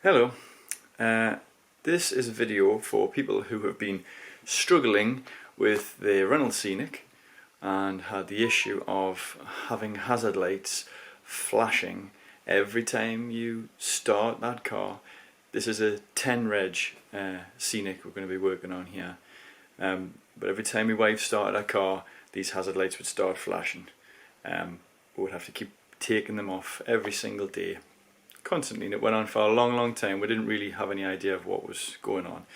Hello, this is a video for people who have been struggling with their Renault Scenic and had the issue of having hazard lights flashing every time you start that car. This is a 10 reg Scenic we're going to be working on here, but every time my wife started her car these hazard lights would start flashing. We would have to keep taking them off every single day. Constantly, and it went on for a long time. We didn't really have any idea of what was going on,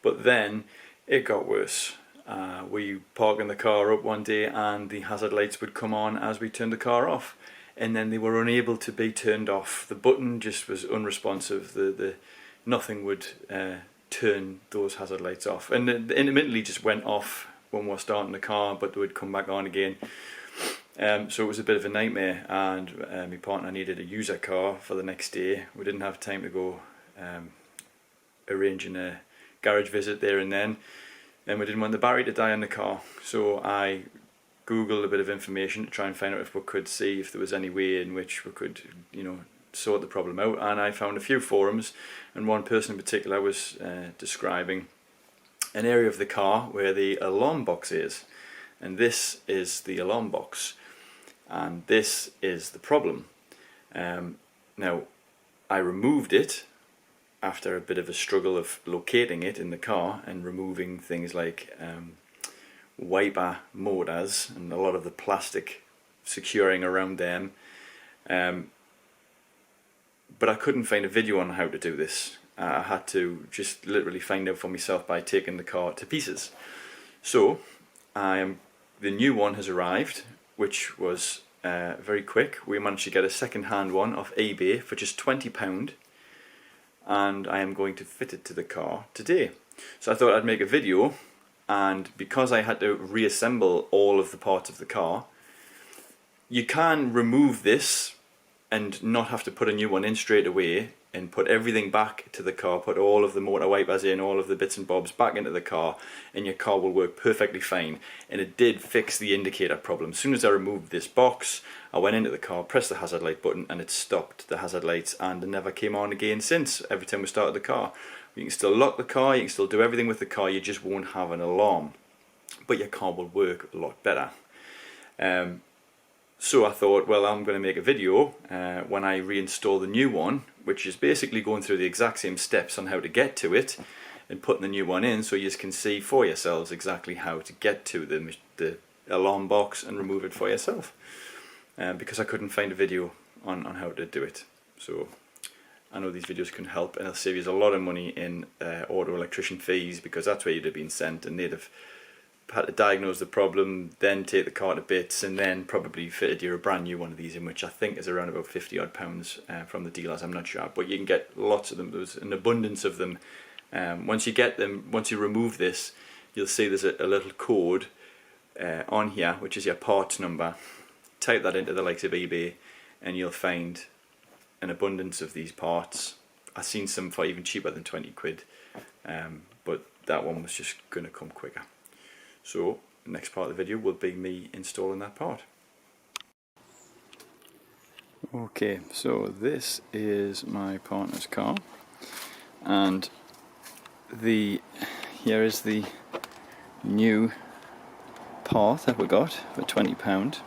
but then it got worse. We parking the car up one day and the hazard lights would come on as we turned the car off, and then they were unable to be turned off. The button just was unresponsive. Nothing would turn those hazard lights off, and it intermittently just went off when we were starting the car, but they would come back on again. So it was a bit of a nightmare, and my partner needed a user car for the next day. We didn't have time to go arranging a garage visit there and then, and we didn't want the battery to die in the car. So I googled a bit of information to try and find out if we could see if there was any way in which we could, sort the problem out. And I found a few forums, and one person in particular was describing an area of the car where the alarm box is, and this is the alarm box. And this is the problem. Now, I removed it after a bit of a struggle of locating it in the car and removing things like wiper motors and a lot of the plastic securing around them. But I couldn't find a video on how to do this. I had to just literally find out for myself by taking the car to pieces. So, the new one has arrived, which was very quick. We managed to get a second-hand one off eBay for just £20, and I am going to fit it to the car today. So I thought I'd make a video, and because I had to reassemble all of the parts of the car, you can remove this and not have to put a new one in straight away, and put everything back to the car, put all of the motor wipers in, all of the bits and bobs back into the car, and your car will work perfectly fine. And it did fix the indicator problem. As soon as I removed this box, I went into the car, pressed the hazard light button, and it stopped the hazard lights, and it never came on again since. Every time we started the car, you can still lock the car, you can still do everything with the car, you just won't have an alarm, but your car will work a lot better. So I thought, well, I'm going to make a video when I reinstall the new one, which is basically going through the exact same steps on how to get to it and putting the new one in, so you can see for yourselves exactly how to get to the alarm box and remove it for yourself. Because I couldn't find a video on how to do it. So I know these videos can help, and it'll save you a lot of money in auto electrician fees, because that's where you'd have been sent, and they'd have had to diagnose the problem, then take the car to bits, and then probably fitted you a brand new one of these in, which I think is around about £50 from the dealers. I'm not sure, but you can get lots of them. There's an abundance of them. Once you get them, once you remove this, you'll see there's a little code on here, which is your parts number. Type that into the likes of eBay, and you'll find an abundance of these parts. I've seen some for even cheaper than 20 quid, but that one was just going to come quicker. So the next part of the video will be me installing that part. Okay, so this is my partner's car, and here is the new part that we got for £20,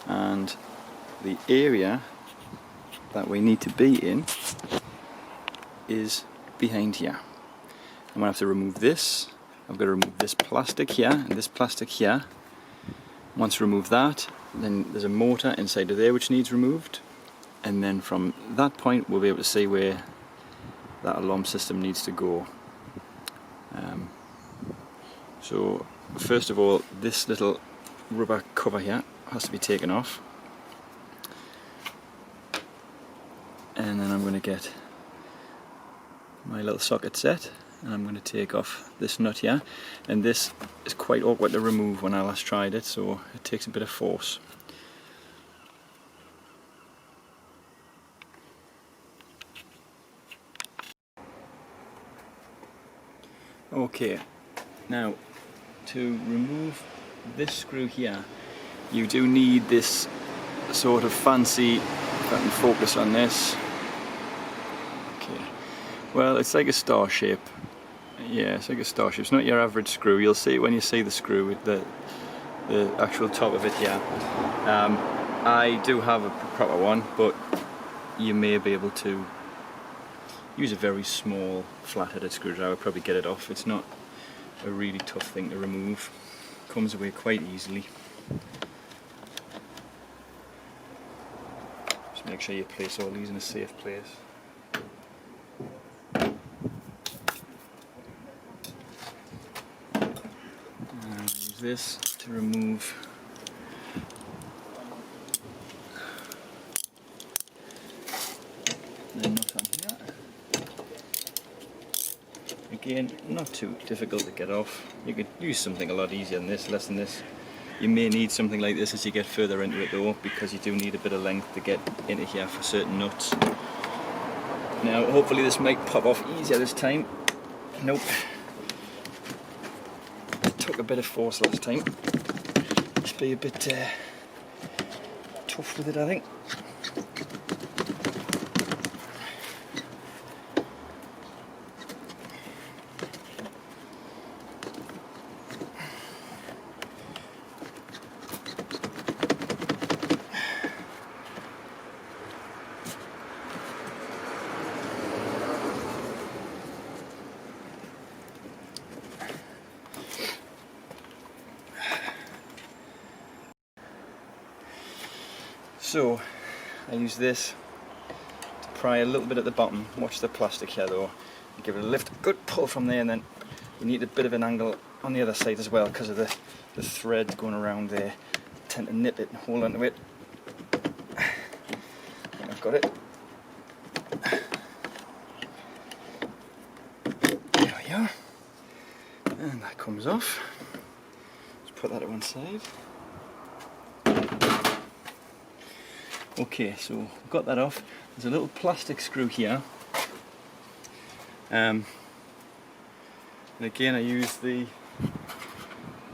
and the area that we need to be in is behind here. I'm going to have to remove this. I've got to remove this plastic here and this plastic here. Once remove that, then there's a motor inside of there which needs removed, and then from that point we'll be able to see where that alarm system needs to go. So first of all, this little rubber cover here has to be taken off, and then I'm going to get my little socket set, and I'm going to take off this nut here, and this is quite awkward to remove when I last tried it, so it takes a bit of force. Okay, now to remove this screw here, you do need this sort of fancy, if I can focus on this, okay, Well, it's like a star shape. Yeah, it's like a star shape. It's not your average screw. You'll see it when you see the screw with the actual top of it here. I do have a proper one, but you may be able to use a very small flat-headed screwdriver, probably get it off. It's not a really tough thing to remove. Comes away quite easily. Just make sure you place all these in a safe place. Use this to remove the nut on here. Again, not too difficult to get off. You could use something a lot easier than this, less than this. You may need something like this as you get further into it though, because you do need a bit of length to get into here for certain nuts. Now hopefully this might pop off easier this time. Nope. Took a bit of force last time. Just be a bit tough with it, I think. So I use this to pry a little bit at the bottom. Watch the plastic here though. Give it a lift, a good pull from there, and then you need a bit of an angle on the other side as well because of the thread going around there. Tend to nip it and hold onto it. I've got it. There we are. And that comes off. Let's put that to one side. Okay, so we've got that off. There's a little plastic screw here. And again I use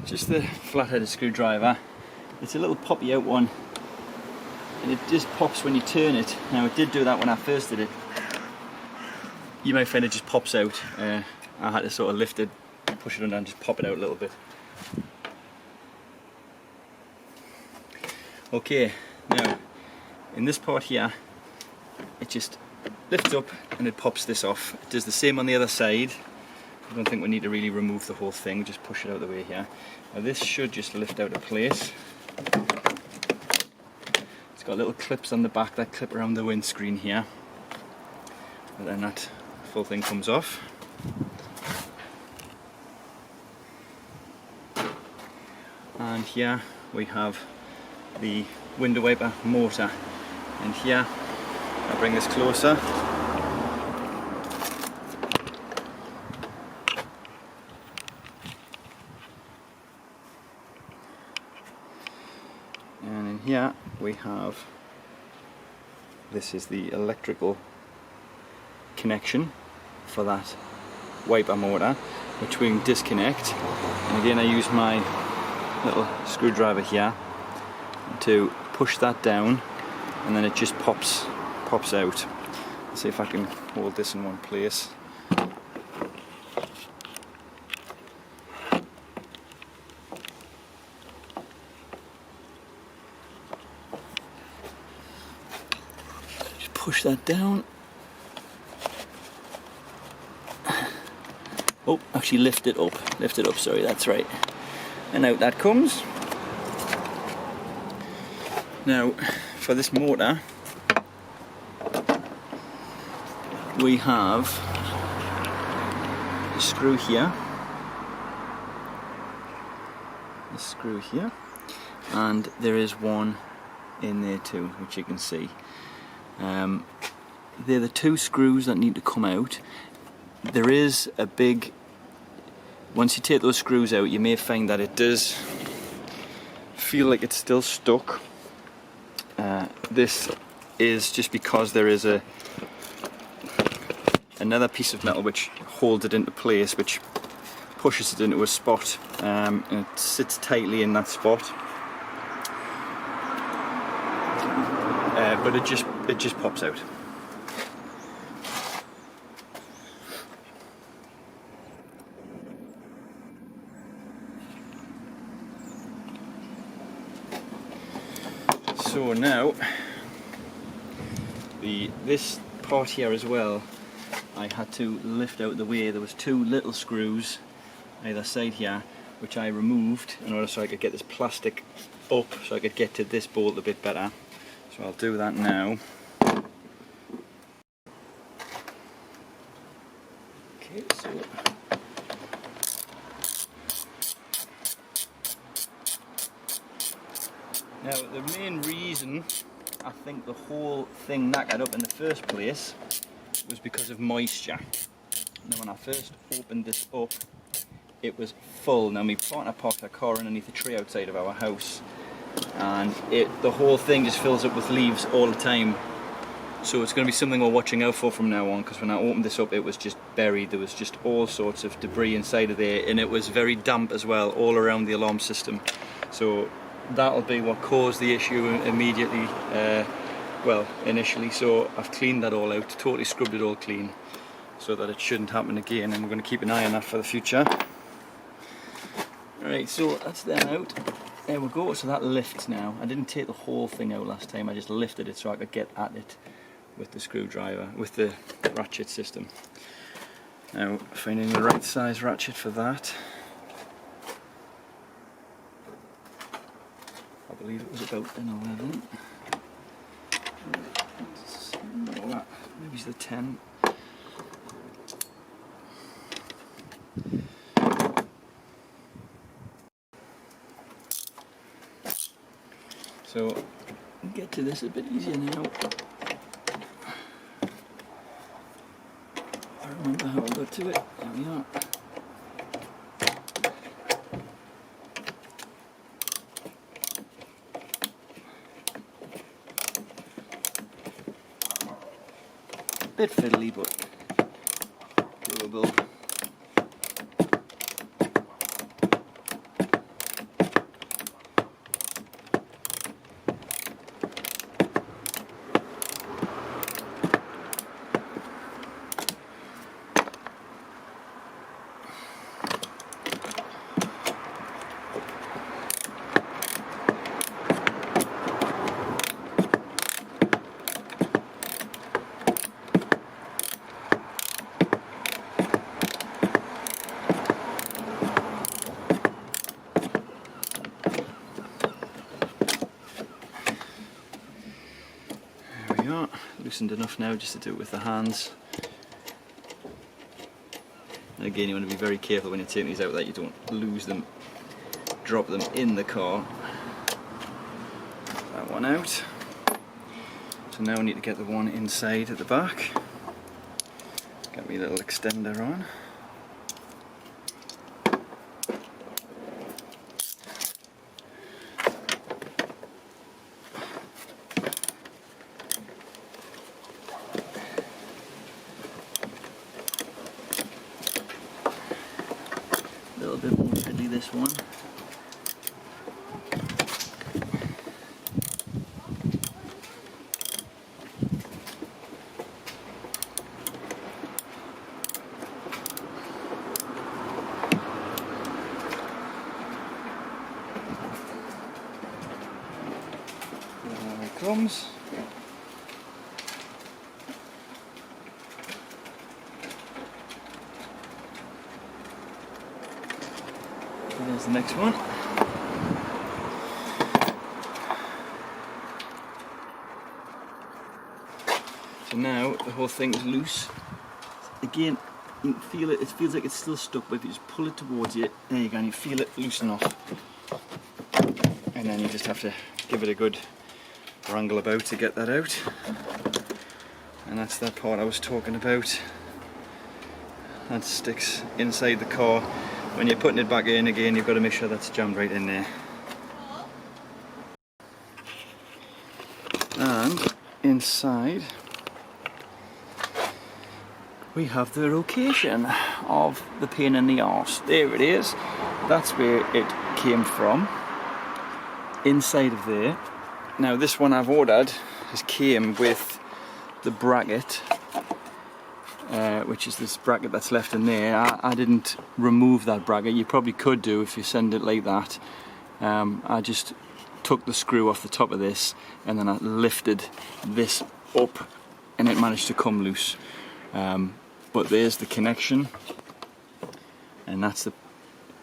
just the flat-headed screwdriver. It's a little poppy out one, and it just pops when you turn it. Now it did do that when I first did it. You might find it just pops out. I had to sort of lift it, push it under and just pop it out a little bit. Okay, now in this part here, it just lifts up and it pops this off. It does the same on the other side. I don't think we need to really remove the whole thing, just push it out of the way here. Now this should just lift out of place. It's got little clips on the back that clip around the windscreen here. And then that full thing comes off. And here we have the window wiper motor. And here, I'll bring this closer. And in here we have, this is the electrical connection for that wiper motor, which we can disconnect. And again I use my little screwdriver here to push that down, and then it just pops out. Let's see if I can hold this in one place. Just push that down. Oh, actually lift it up, sorry, that's right. And out that comes. Now, for this motor, we have a screw here, and there is one in there too, which you can see. They're the two screws that need to come out. There is a big, once you take those screws out, you may find that it does feel like it's still stuck. This is just because there is another piece of metal which holds it into place, which pushes it into a spot, and it sits tightly in that spot. But it just pops out. So now, this part here as well, I had to lift out the way. There was two little screws either side here, which I removed in order so I could get this plastic up, so I could get to this bolt a bit better. So I'll do that now. Okay, so now the main reason I think the whole thing knackered up in the first place was because of moisture. Now when I first opened this up, it was full. Now my partner parked her car underneath a tree outside of our house, and the whole thing just fills up with leaves all the time. So it's going to be something we're watching out for from now on, because when I opened this up it was just buried. There was just all sorts of debris inside of there, and it was very damp as well all around the alarm system. So that'll be what caused the issue immediately, well initially. So I've cleaned that all out, totally scrubbed it all clean so that it shouldn't happen again, and we're going to keep an eye on that for the future. Alright, so that's then out. There we go, so that lifts now. I didn't take the whole thing out last time, I just lifted it so I could get at it with the screwdriver, with the ratchet system. Now, finding the right size ratchet for that. I believe it was about an 11. Maybe it's the 10. So, get to this a bit easier now. I remember how I got to it. There we are. Bit fiddly, but doable. Loosened enough now just to do it with the hands. And again, you want to be very careful when you're taking these out that you don't lose them, drop them in the car. That one out. So now I need to get the one inside at the back. Get my little extender on. A little bit more fiddly this one. There it comes. There's the next one. So now the whole thing is loose. Again, you can feel it, it feels like it's still stuck, but if you just pull it towards you, there you go, and you feel it loosen off. And then you just have to give it a good wrangle about to get that out. And that's that part I was talking about. That sticks inside the car. When you're putting it back in again, you've got to make sure that's jammed right in there. And inside we have the location of the pain in the arse. There it is. That's where it came from. Inside of there. Now this one I've ordered came with the bracket, which is this bracket that's left in there. I didn't remove that bracket. You probably could do if you send it like that. I just took the screw off the top of this, and then I lifted this up and it managed to come loose. But there's the connection, and that's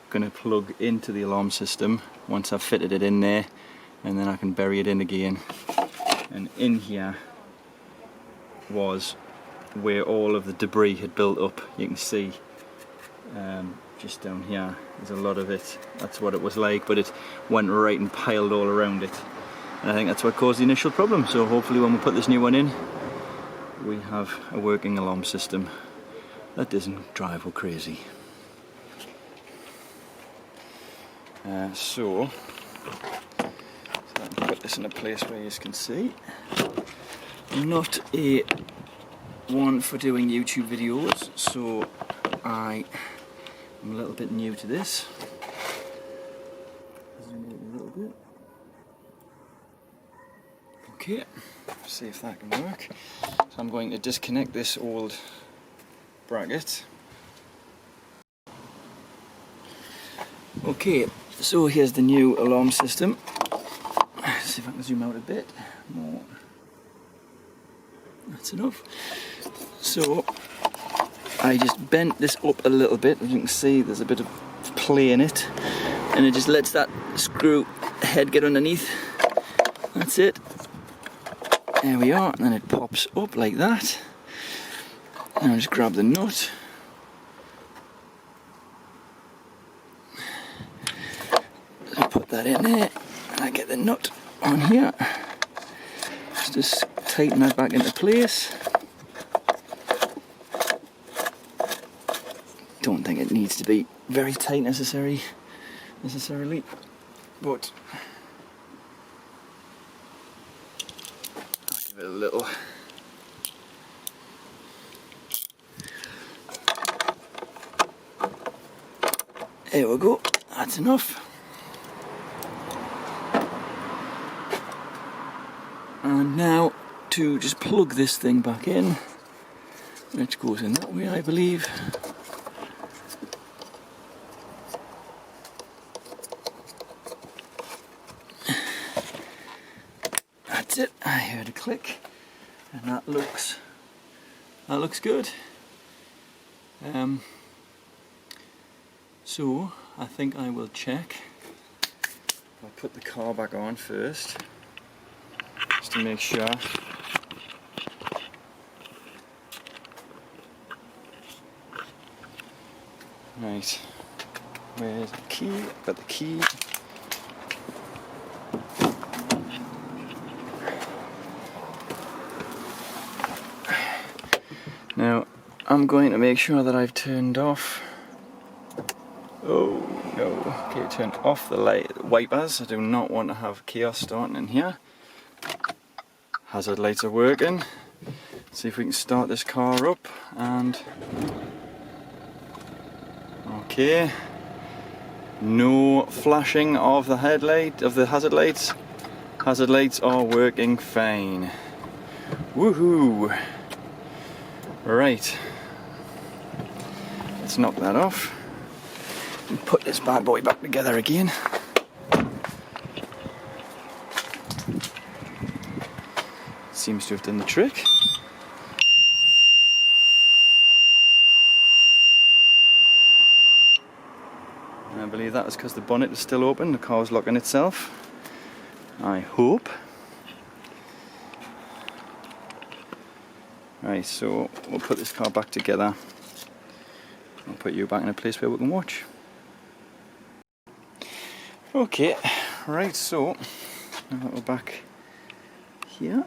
going to plug into the alarm system once I've fitted it in there, and then I can bury it in again. And in here was where all of the debris had built up. You can see just down here there's a lot of it. That's what it was like, but it went right and piled all around it, and I think that's what caused the initial problem. So hopefully when we put this new one in, we have a working alarm system that doesn't drive us crazy. So I can put this in a place where you can see. I'm not a one for doing YouTube videos, so I'm a little bit new to this. Zoom in a little bit. Okay, see if that can work. So I'm going to disconnect this old bracket. Okay, so here's the new alarm system. Let's see if I can zoom out a bit more. That's enough. So I just bent this up a little bit. As you can see, there's a bit of play in it, and it just lets that screw head get underneath. That's it. There we are, and then it pops up like that. And I'll just grab the nut. So put that in there, and I get the nut on here. Just tighten that back into place. Don't think it needs to be very tight necessarily, but I'll give it a little. There we go, that's enough. And now to just plug this thing back in, which goes in that way, I believe. That's it, I heard a click, and that looks good. So I think I will check. I'll put the car back on first, just to make sure. Right, where's the key? I've got the key. Now I'm going to make sure that I've turned off. Oh no, okay, turned off the light wipers. I do not want to have chaos starting in here. Hazard lights are working. See if we can start this car up, and okay, no flashing of the headlight, of the hazard lights. Hazard lights are working fine. Woohoo! Right, let's knock that off and put this bad boy back together again. Seems to have done the trick. I believe that was because the bonnet is still open, the car's locking itself. I hope. Right, so we'll put this car back together. I'll put you back in a place where we can watch. Okay, right, so now that we're back here,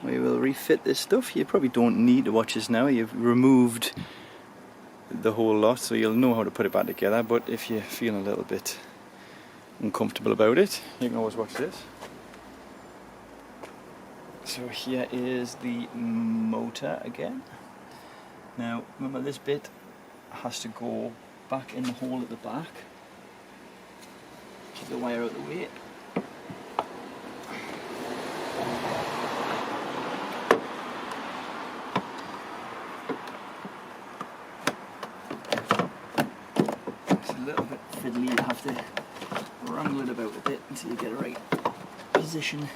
we will refit this stuff. You probably don't need to watch this now. You've removed the whole lot, so you'll know how to put it back together. But if you're feeling a little bit uncomfortable about it, you can always watch this. So here is the motor again. Now remember, this bit has to go back in the hole at the back. Keep the wire out of the way. It's a little bit fiddly, you have to wrangle until you get a right position.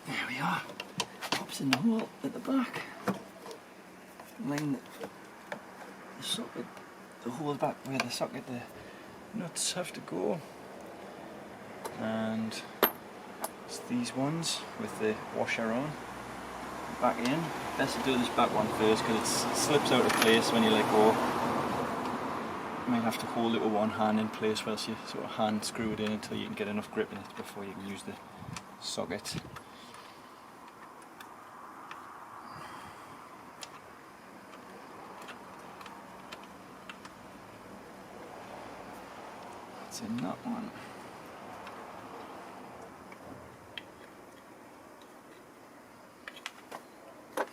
There we are. Pops in the hole at the back. Line the socket, the hole back where the socket, the nuts have to go. And it's these ones with the washer on. Back in. Best to do this back one first because it slips out of place when you let go. You might have to hold it with one hand in place whilst you sort of hand screw it in until you can get enough grip in it before you can use the socket. That's in that one.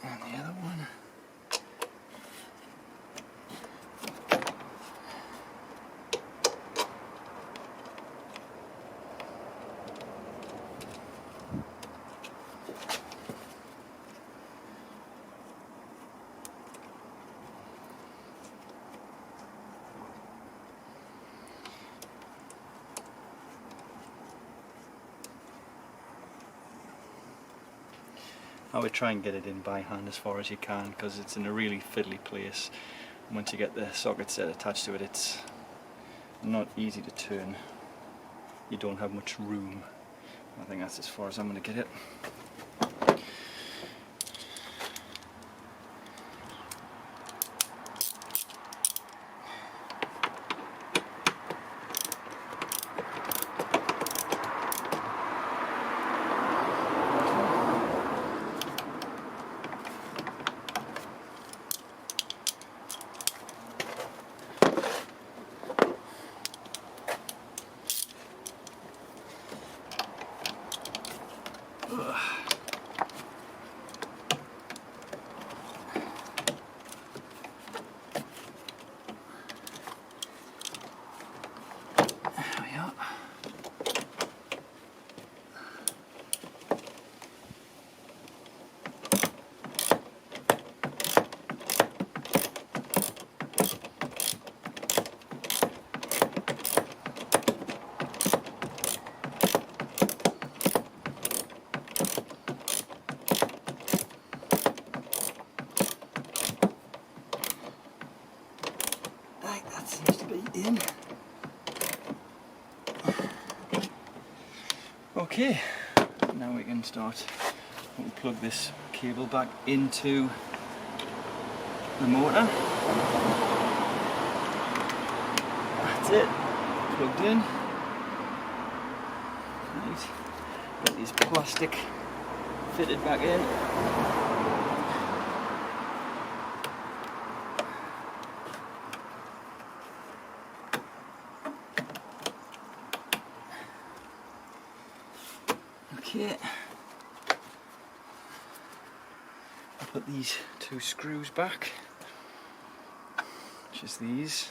And the other one. I would try and get it in by hand as far as you can because it's in a really fiddly place. And once you get the socket set attached to it, it's not easy to turn. You don't have much room. I think that's as far as I'm going to get it. In. Okay, now we can start. We'll plug this cable back into the motor. That's it, plugged in. Right, got these plastic fitted back in. Okay, I'll put these two screws back, which is these.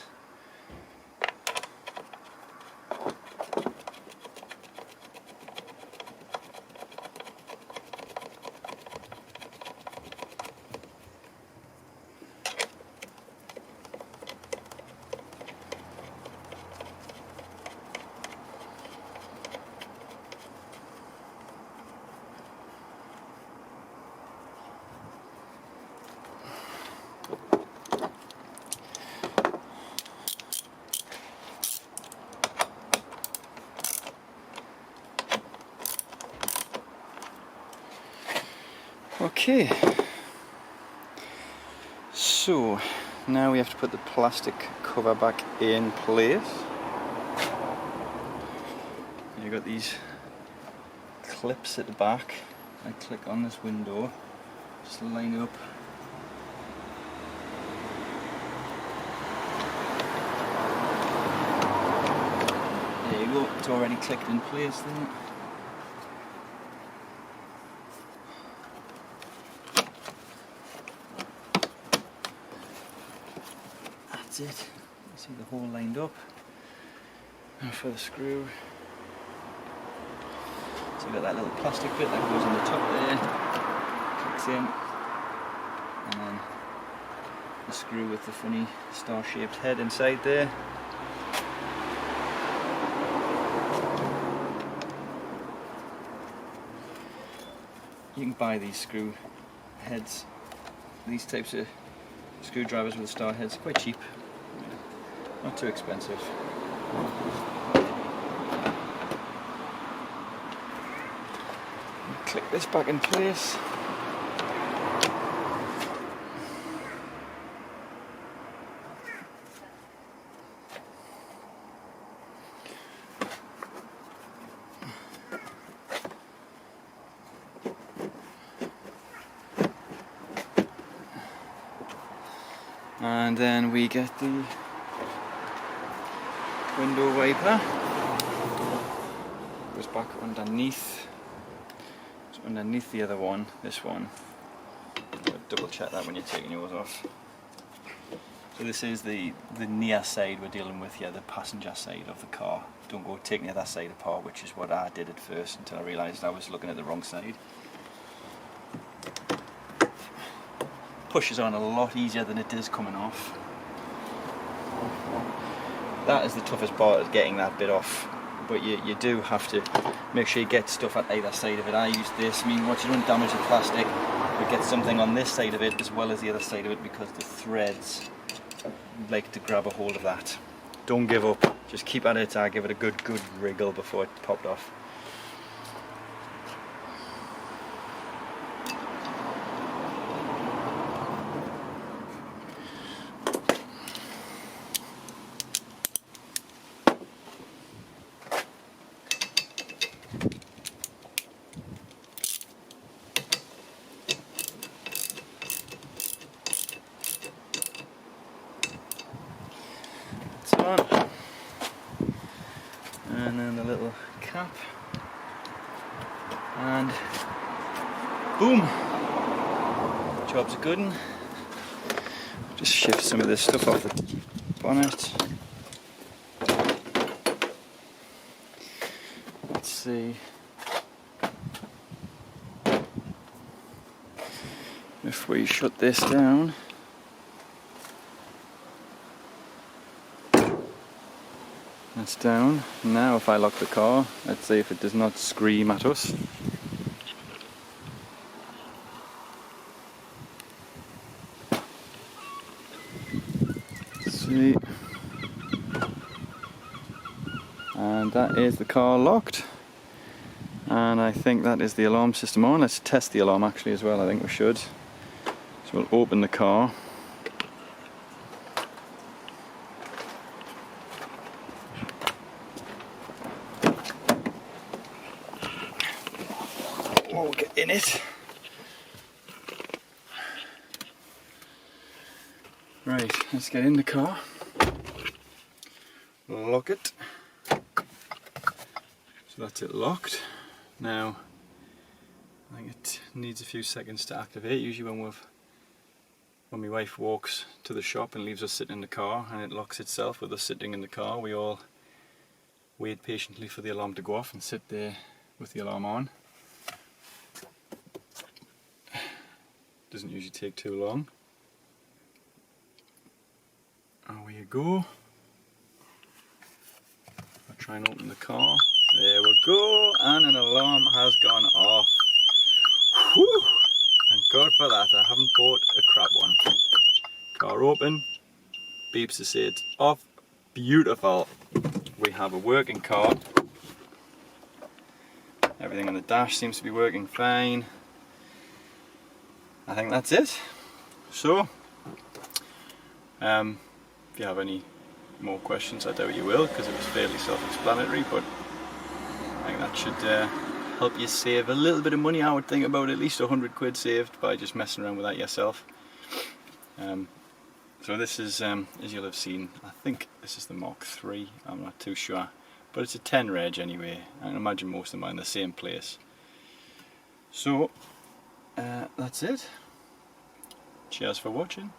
Okay, so now we have to put the plastic cover back in place. You've got these clips at the back. I click on this window, just line up. There you go, it's already clicked in place there. That's it. You see the hole lined up. And for the screw, so you've got that little plastic bit that goes on the top there, clicks in, and then the screw with the funny star-shaped head inside there. You can buy these screw heads, these types of screwdrivers with star heads, quite cheap, not too expensive. Click this back in place. And then we get the window wiper, goes back underneath, it's underneath the other one, this one. Double check that when you're taking yours off. So this is the near side we're dealing with here, the passenger side of the car. Don't go taking the other side apart, which is what I did at first until I realised I was looking at the wrong side. Pushes on a lot easier than it is coming off. That is the toughest part, of getting that bit off, but you do have to make sure you get stuff at either side of it. I use this, I mean, what you don't damage the plastic, but get something on this side of it as well as the other side of it, because the threads like to grab a hold of that. Don't give up, just keep at it. I give it a good wriggle before it popped off. On. And then the little cap, and boom, job's a good one. Just shift some of this stuff off the bonnet. Let's see if we shut this down. That's down. Now if I lock the car, let's see if it does not scream at us. Let's see. And that is the car locked. And I think that is the alarm system on. Let's test the alarm actually as well, I think we should. So we'll open the car. We'll get in it. Right, let's get in the car. Lock it. So that's it locked. Now, I think it needs a few seconds to activate. Usually when my wife walks to the shop and leaves us sitting in the car and it locks itself with us sitting in the car, we all wait patiently for the alarm to go off and sit there with the alarm on. Doesn't usually take too long. Away you go. I'll try and open the car. There we go, and an alarm has gone off. Whew! Thank God for that, I haven't bought a crap one. Car open, beeps to say it's off. Beautiful. We have a working car. Everything on the dash seems to be working fine. I think that's it. So, if you have any more questions, I doubt you will, because it was fairly self-explanatory, but I think that should help you save a little bit of money. I would think about at least 100 quid saved by just messing around with that yourself. So this is, as you'll have seen, I think this is the Mk3, I'm not too sure, but it's a 10 reg anyway. I can imagine most of them are in the same place. So, that's it. Cheers for watching.